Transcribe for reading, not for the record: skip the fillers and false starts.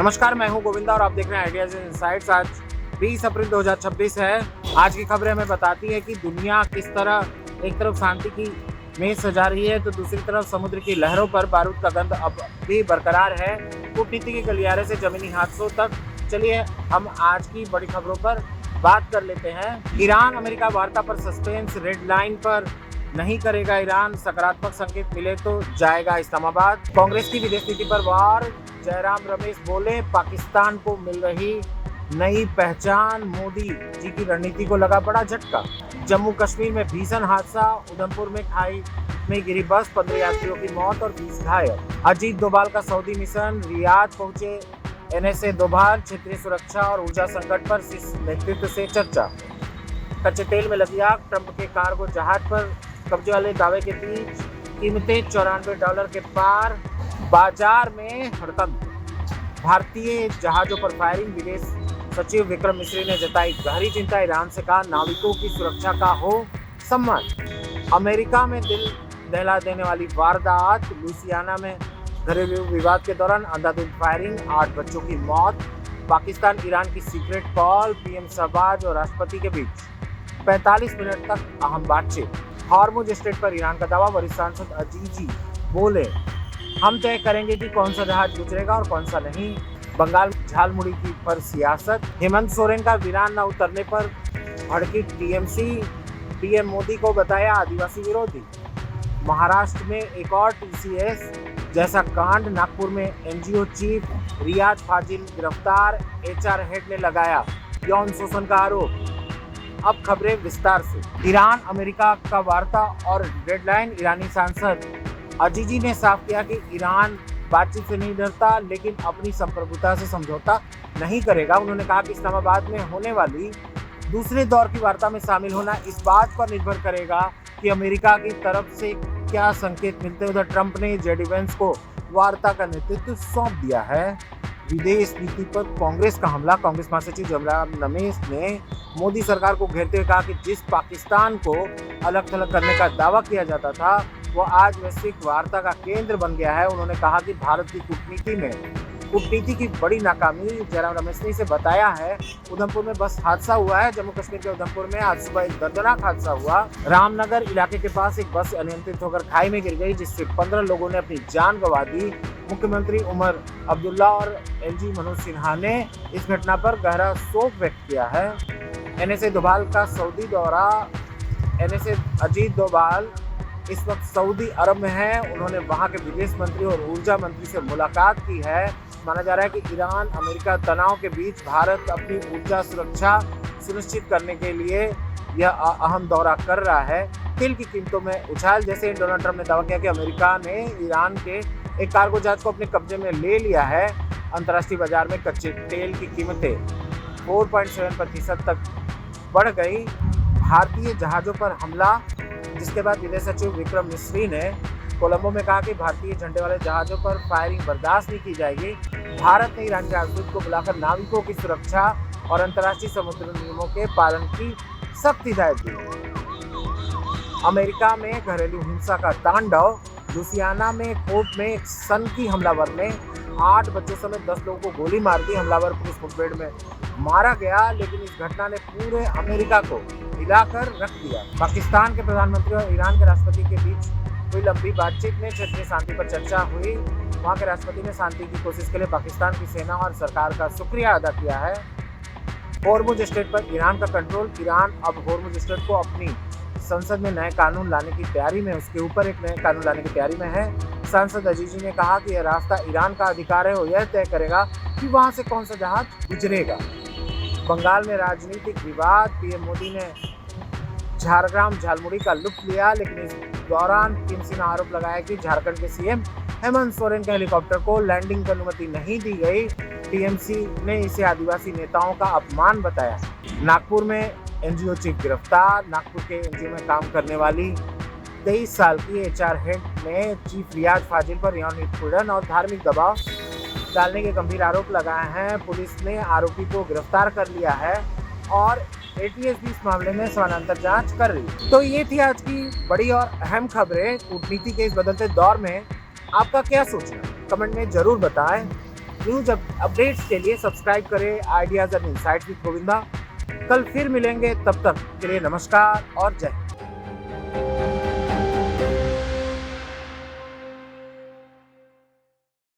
नमस्कार, मैं हूं गोविंदा और आप देख रहे हैं आइडियाज इनसाइट्स। आज 20 अप्रैल 2026 है। आज की खबरें हमें बताती है कि दुनिया किस तरह एक तरफ शांति की मेज सजा रही है तो दूसरी तरफ समुद्र की लहरों पर बारूद का गंध अब भी बरकरार है। कूटनीति के गलियारे से जमीनी हादसों तक, चलिए हम आज की बड़ी खबरों पर बात कर लेते हैं। ईरान अमेरिका वार्ता पर सस्पेंस, रेड लाइन पर नहीं करेगा ईरान, सकारात्मक संकेत मिले तो जाएगा इस्लामाबाद। कांग्रेस की विदेश नीति पर वार, जयराम रमेश बोले पाकिस्तान को मिल रही नई पहचान, मोदी जी की रणनीति को लगा बड़ा झटका। जम्मू कश्मीर में भीषण हादसा, उधमपुर में खाई में गिरी बस, 15 यात्रियों की मौत और 20 घायल। अजीत डोभाल का सऊदी मिशन, रियाद पहुंचे NSA डोभाल, क्षेत्रीय सुरक्षा और ऊर्जा संकट पर नेतृत्व से चर्चा। कच्चे तेल में लगी आग, ट्रंप के कार्गो जहाज पर कब्जे वाले दावे के बीच कीमतें $94 के पार, बाजार में हड़कंप। भारतीय जहाजों पर फायरिंग, विदेश सचिव विक्रम मिश्री ने जताई गहरी चिंता, ईरान से कहा नाविकों की सुरक्षा का हो सम्मान। अमेरिका में दिल दहला देने वाली वारदात, लुइसियाना में घरेलू विवाद के दौरान अंधाधुंध फायरिंग, 8 बच्चों की मौत। पाकिस्तान ईरान की सीक्रेट कॉल, PM शहबाज और राष्ट्रपति के बीच 45 मिनट तक अहम बातचीत। हॉर्मुज स्ट्रेट पर ईरान का दावा, वरिष्ठ सांसद अजीजी बोले हम तय करेंगे कि कौन सा जहाज गुजरेगा और कौन सा नहीं। बंगाल झालमुड़ी की पर सियासत, हेमंत सोरेन का वीरान न उतरने पर भड़की TMC, PM मोदी को बताया आदिवासी विरोधी। महाराष्ट्र में एक और TCS जैसा कांड, नागपुर में NGO चीफ रियाज फाजिल गिरफ्तार, HR हेड ने लगाया यौन शोषण का आरोप। अब खबरें विस्तार से। ईरान अमेरिका का वार्ता और डेडलाइन, ईरानी सांसद अजीजी ने साफ किया कि ईरान बातचीत से नहीं डरता लेकिन अपनी संप्रभुता से समझौता नहीं करेगा। उन्होंने कहा कि इस्लामाबाद में होने वाली दूसरे दौर की वार्ता में शामिल होना इस बात पर निर्भर करेगा कि अमेरिका की तरफ से क्या संकेत मिलते हैं। उधर ट्रंप ने JD वेंस को वार्ता का नेतृत्व सौंप दिया है। विदेश नीति पर कांग्रेस का हमला, कांग्रेस महासचिव जयराम रमेश ने मोदी सरकार को घेरते हुए कहा कि जिस पाकिस्तान को अलग थलग करने का दावा किया जाता था वो आज वैश्विक वार्ता का केंद्र बन गया है। उन्होंने कहा कि भारत की कूटनीति की बड़ी नाकामी जयराम रमेश ने इसे बताया है। उधमपुर में बस हादसा हुआ है। जम्मू कश्मीर के उधमपुर में आज सुबह एक दर्दनाक हादसा हुआ। रामनगर इलाके के पास एक बस अनियंत्रित होकर खाई में गिर गई, जिससे 15 लोगों ने अपनी जान गंवा दी। मुख्यमंत्री उमर अब्दुल्ला और LG मनोज सिन्हा ने इस घटना पर गहरा शोक व्यक्त किया है। NSA डोभाल का सऊदी दौरा, NSA अजीत डोभाल इस वक्त सऊदी अरब में है। उन्होंने वहां के विदेश मंत्री और ऊर्जा मंत्री से मुलाकात की है। माना जा रहा है कि ईरान अमेरिका तनाव के बीच भारत अपनी ऊर्जा सुरक्षा सुनिश्चित करने के लिए यह अहम दौरा कर रहा है। तेल की कीमतों में उछाल, जैसे डोनाल्ड ट्रंप ने दावा किया कि अमेरिका ने ईरान के एक कार्गो जहाज को अपने कब्जे में ले लिया है। अंतर्राष्ट्रीय बाजार में कच्चे तेल की कीमतें 4.7% तक बढ़ गई। भारतीय जहाजों पर हमला, जिसके बाद विदेश सचिव विक्रम मिश्री ने कोलंबो में कहा कि भारतीय झंडे वाले जहाजों पर फायरिंग बर्दाश्त नहीं की जाएगी। भारत ने ईरान के राजदूत को बुलाकर नाविकों की सुरक्षा और अंतर्राष्ट्रीय समुद्री नियमों के पालन की सख्त हिदायत दी। अमेरिका में घरेलू हिंसा का तांडव, लुइसियाना में कोर्ट में एक सनकी हमलावर ने 8 बच्चों समेत 10 लोगों को गोली मार दी। हमलावर पुलिस मुठभेड़ में मारा गया, लेकिन इस घटना ने पूरे अमेरिका को हिलाकर रख दिया। पाकिस्तान के प्रधानमंत्री और ईरान के राष्ट्रपति के बीच हुई लंबी बातचीत में क्षेत्रीय शांति पर चर्चा हुई। वहां के राष्ट्रपति ने शांति की कोशिश के लिए पाकिस्तान की सेना और सरकार का शुक्रिया अदा किया है। हॉर्मुज स्ट्रेट पर ईरान का कंट्रोल, ईरान अब हॉर्मुज स्ट्रेट को अपनी संसद में नए कानून लाने की तैयारी में, उसके ऊपर एक नए कानून लाने की तैयारी में है। सांसद अजीजी ने कहा कि यह रास्ता ईरान का अधिकार है और यह तय करेगा कि वहां से कौन सा जहाज गुजरेगा। बंगाल में राजनीतिक विवाद, PM मोदी ने झारग्राम झालमुड़ी का लुत्फ लिया, लेकिन इस दौरान TMC ने आरोप लगाया कि झारखंड के CM हेमंत सोरेन के हेलीकॉप्टर को लैंडिंग की अनुमति नहीं दी गई। TMC ने इसे आदिवासी नेताओं का अपमान बताया। नागपुर में NGO चीफ गिरफ्तार, नागपुर के NGO में काम करने वाली 23 साल की HR हेड ने चीफ रियाज फाजिल पर यौन उत्पीड़न और धार्मिक दबाव डालने के गंभीर आरोप लगाए हैं। पुलिस ने आरोपी को गिरफ्तार कर लिया है और ATS भी इस मामले में समानांतर जांच कर रही है। तो ये थी आज की बड़ी और अहम खबरें। कूटनीति के इस बदलते दौर में आपका क्या सोचना, कमेंट में जरूर बताएं। न्यूज अपडेट्स के लिए सब्सक्राइब करें ideas and insights with Govinda. कल फिर मिलेंगे, तब तक के लिए नमस्कार और जय हिंद।